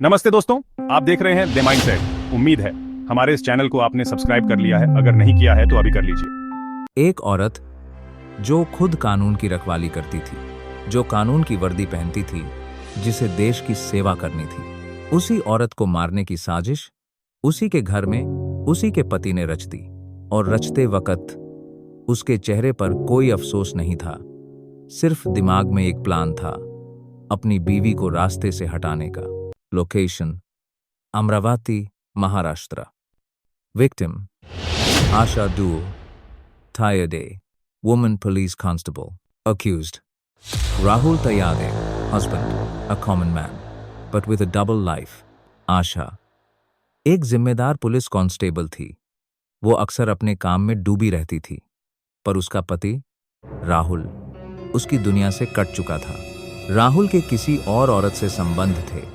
नमस्ते दोस्तों, आप देख रहे हैं द माइंडसेट। उम्मीद है हमारे इस चैनल को आपने सब्सक्राइब कर लिया है। अगर नहीं किया है तो अभी कर लीजिए। एक औरत जो खुद कानून की रखवाली करती थी, जो कानून की वर्दी पहनती थी, जिसे देश की सेवा करनी थी, उसी औरत को मारने की साजिश उसी के घर में उसी के पति ने रच दी। और रचते वक्त उसके चेहरे पर कोई अफसोस नहीं था, सिर्फ दिमाग में एक प्लान था, अपनी बीवी को रास्ते से हटाने का। Location Amravati, Maharashtra. Victim Asha डूल, Thayade, woman police constable. Accused Rahul Thayade, husband, a common man, but with a double life. आशा एक जिम्मेदार पुलिस कांस्टेबल थी। वो अक्सर अपने काम में डूबी रहती थी, पर उसका पति राहुल उसकी दुनिया से कट चुका था। राहुल के किसी और औरत से संबंध थे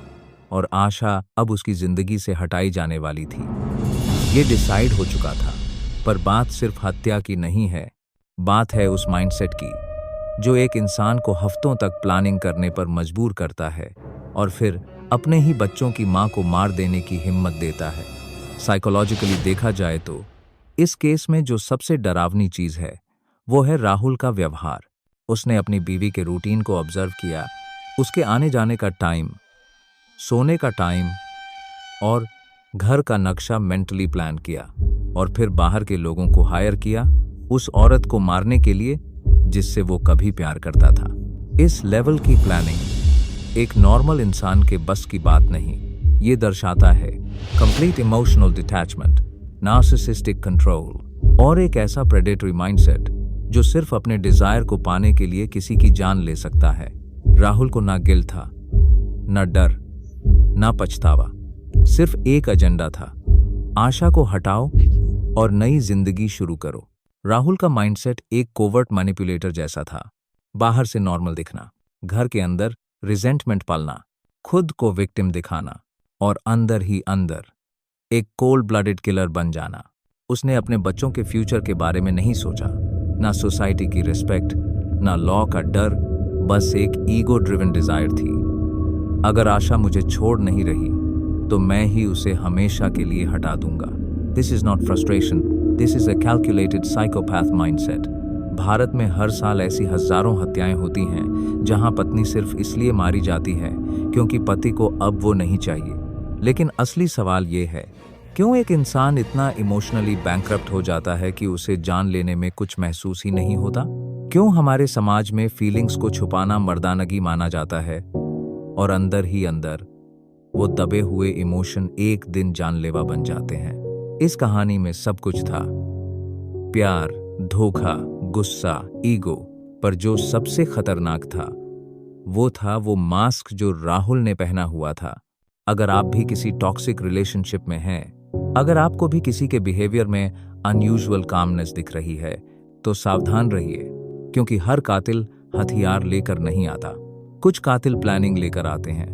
और आशा अब उसकी जिंदगी से हटाई जाने वाली थी। ये डिसाइड हो चुका था, पर बात सिर्फ हत्या की नहीं है। बात है उस माइंडसेट की जो एक इंसान को हफ्तों तक प्लानिंग करने पर मजबूर करता है और फिर अपने ही बच्चों की मां को मार देने की हिम्मत देता है। साइकोलॉजिकली देखा जाए तो इस केस में जो सबसे डरावनी चीज है वो है राहुल का व्यवहार। उसने अपनी बीवी के रूटीन को ऑब्जर्व किया, उसके आने जाने का टाइम, सोने का टाइम और घर का नक्शा मेंटली प्लान किया, और फिर बाहर के लोगों को हायर किया उस औरत को मारने के लिए जिससे वो कभी प्यार करता था। इस लेवल की प्लानिंग एक नॉर्मल इंसान के बस की बात नहीं। ये दर्शाता है complete emotional detachment, narcissistic control और एक ऐसा प्रेडेटरी माइंडसेट जो सिर्फ अपने डिजायर को पाने के लिए किसी की जान ले सकता है। राहुल को ना गिल्ट था, ना डर, ना पछतावा, सिर्फ एक एजेंडा था, आशा को हटाओ और नई जिंदगी शुरू करो। राहुल का माइंडसेट एक कोवर्ट मैनिपुलेटर जैसा था। बाहर से नॉर्मल दिखना, घर के अंदर रिजेंटमेंट पालना, खुद को विक्टिम दिखाना और अंदर ही अंदर एक कोल्ड ब्लडेड किलर बन जाना। उसने अपने बच्चों के फ्यूचर के बारे में नहीं सोचा, ना सोसाइटी की रिस्पेक्ट, ना लॉ का डर, बस एक ईगो ड्रिवन डिजायर थी। अगर आशा मुझे छोड़ नहीं रही तो मैं ही उसे हमेशा के लिए हटा दूंगा। This is not frustration, this is a calculated psychopath mindset. Bharat में हर साल ऐसी हजारों हत्याएं होती हैं जहां पत्नी सिर्फ इसलिए मारी जाती है क्योंकि पति को अब वो नहीं चाहिए। लेकिन असली सवाल ये है, क्यों एक इंसान इतना इमोशनली बैंकरप्ट हो जाता है कि उसे जान लेने में कुछ महसूस ही नहीं होता? क्यों हमारे समाज में फीलिंग्स को छुपाना मर्दानगी माना जाता है और अंदर ही अंदर वो दबे हुए इमोशन एक दिन जानलेवा बन जाते हैं? इस कहानी में सब कुछ था, प्यार, धोखा, गुस्सा, ईगो, पर जो सबसे खतरनाक था वो था वो मास्क जो राहुल ने पहना हुआ था। अगर आप भी किसी टॉक्सिक रिलेशनशिप में हैं, अगर आपको भी किसी के बिहेवियर में अनयूजुअल कामनेस दिख रही है, तो सावधान रहिए, क्योंकि हर कातिल हथियार लेकर नहीं आता। कुछ कातिल प्लानिंग लेकर आते हैं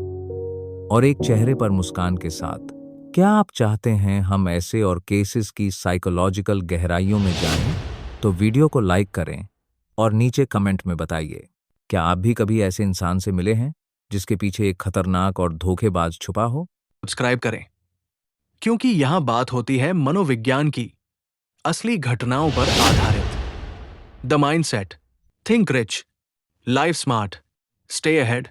और एक चेहरे पर मुस्कान के साथ। क्या आप चाहते हैं हम ऐसे और केसेस की साइकोलॉजिकल गहराइयों में जाएं? तो वीडियो को लाइक करें और नीचे कमेंट में बताइए, क्या आप भी कभी ऐसे इंसान से मिले हैं जिसके पीछे एक खतरनाक और धोखेबाज छुपा हो? सब्सक्राइब करें, क्योंकि यहां बात होती है मनोविज्ञान की, असली घटनाओं पर आधारित। The mindset, think rich, live smart, stay ahead.